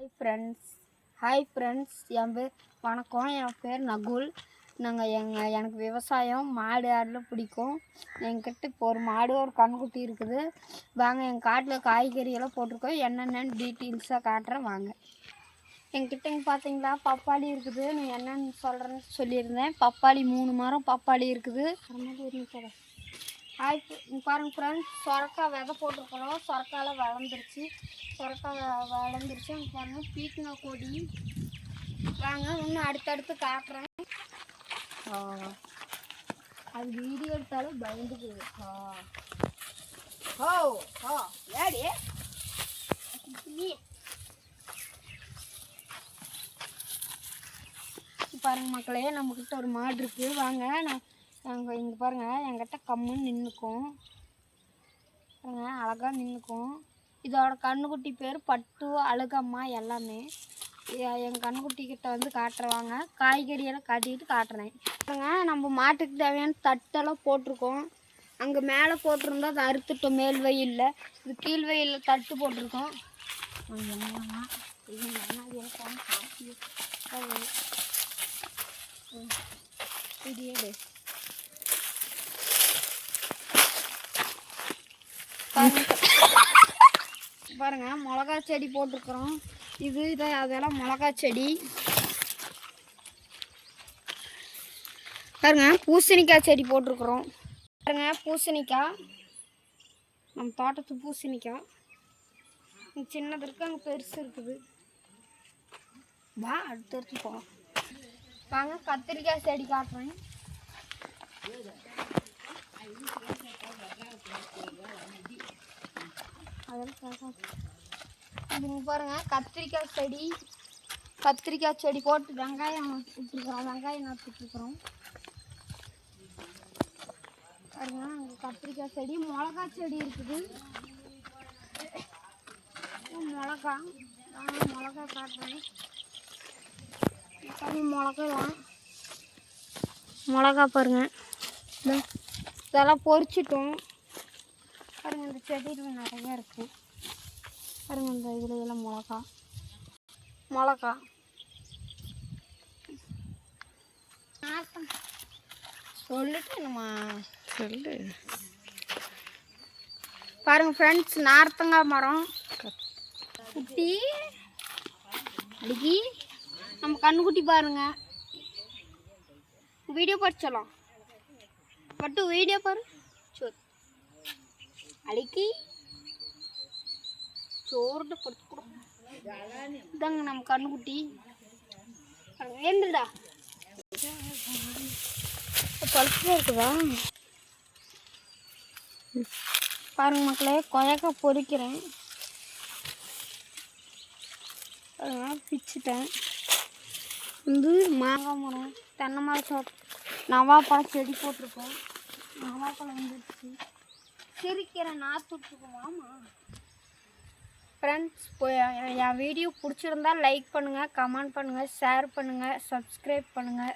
Hi friends வணக்கம். என் பேர் நகுல். எனக்கு விவசாயம் மாடு ஆடுலாம் பிடிக்கும். என்கிட்ட இப்போ ஒரு மாடு ஒரு கன்றுக்குட்டி இருக்குது. வாங்க எங்கள் காட்டில் காய்கறியெல்லாம் போட்டிருக்கோம். என்னென்னு டீட்டெயில்ஸாக காட்டுறேன் வாங்க. என்கிட்ட பார்த்தீங்களா பப்பாளி இருக்குது. நான் என்னென்னு சொல்கிறேன்னு சொல்லியிருந்தேன். பப்பாளி 3 மரம் பப்பாளி இருக்குது. பாருங்க ஃப்ரெண்ட்ஸ், சொரக்காய் விதை போட்டிருக்கிறோம். சொரக்காயில் வளர்ந்துருச்சு. பாருங்க பீக்கங்காய் கொடி. வாங்க இன்னும் அடுத்தடுத்து காட்டுறேன். அது வீடியோ எடுத்தாலும் பயந்துக்குது. ஏடி பாருங்க மக்களே, நம்மக்கிட்ட ஒரு மாடு இருக்குது. வாங்க நாங்கள் இங்கே பாருங்கள், என்கிட்ட கம்முன்னு நின்றுக்கும். பாருங்க அழகாக நின்றுக்கும். இதோட கண்ணுக்குட்டி பேர் பட்டு, அழுகம்மா எல்லாமே. எங்கள் கண்ணுக்குட்டிக்கிட்ட வந்து காட்டுறவாங்க. காய்கறியெல்லாம் காட்டிக்கிட்டு காட்டுறேன். பாருங்க நம்ம மாட்டுக்கு தேவையான தட்டெல்லாம் போட்டிருக்கோம். அங்கே மேலே போட்டிருந்தா அது அறுத்துட்டோம் மேல் வெயிலில். இது கீழ் வெயிலில் தட்டு போட்டிருக்கோம். பாருங்க மிளகா செடி போட்டிருக்கிறோம். அதெல்லாம் மிளகா செடி. பாருங்க பூசணிக்காய் செடி போட்டிருக்கிறோம். பாருங்க பூசணிக்காய், நம்ம தோட்டத்து பூசணிக்காய். சின்னது இருக்குது, அங்கே பெருசு இருக்குது. வா அடுத்து போகலாம். வாங்க கத்திரிக்காய் செடி காட்டுறேன். பாருங்க கத்திரிக்காய் செடி போட்டு வெங்காயம் விட்டுருக்குறோம். வெங்காயம் நட்டுருக்குறோம். பாருங்க அங்கே கத்திரிக்காய் செடி, மிளகா செடி இருக்குது. மிளகா காட்டுறேன். மிளகா பாருங்க, இதெல்லாம் பொறிச்சிட்டோம். பாருங்க இந்த செடியில் நிறைய இருக்குது. பாருங்க இந்த இதில் எல்லாம் மிளகா சொல்லிட்டு நம்ம சொல்லு. பாருங்க ஃப்ரெண்ட்ஸ், நார்த்தங்காய் மரம் குட்டி அடிக்கி நம்ம கண்ணுக்குட்டி. பாருங்க வீடியோ படிச்சலாம் பட்டு வீடியோ பாரு. அடிக்கி சோறு படுத்துக்கூடும். இதாங்க நம்ம கண்ணுக்குட்டி. ஏந்துடா பழுப்பு இருக்குதா பாருங்க மக்களே. கொயக்காய் பொறிக்கிறேன். பிச்சுட்டேன். மாங்காய் மரம், தென்னை மரம், நவாப்பழம் செடி போட்டிருக்கோம். நவாப்பழம் வந்துடுச்சு. சிரிக்கிற நாற்று விட்டுருக்கோம். ஆமாம் ஃப்ரெண்ட்ஸ், என் வீடியோ பிடிச்சிருந்தா லைக் பண்ணுங்கள், கமெண்ட் பண்ணுங்கள், ஷேர் பண்ணுங்கள், சப்ஸ்கிரைப் பண்ணுங்கள்.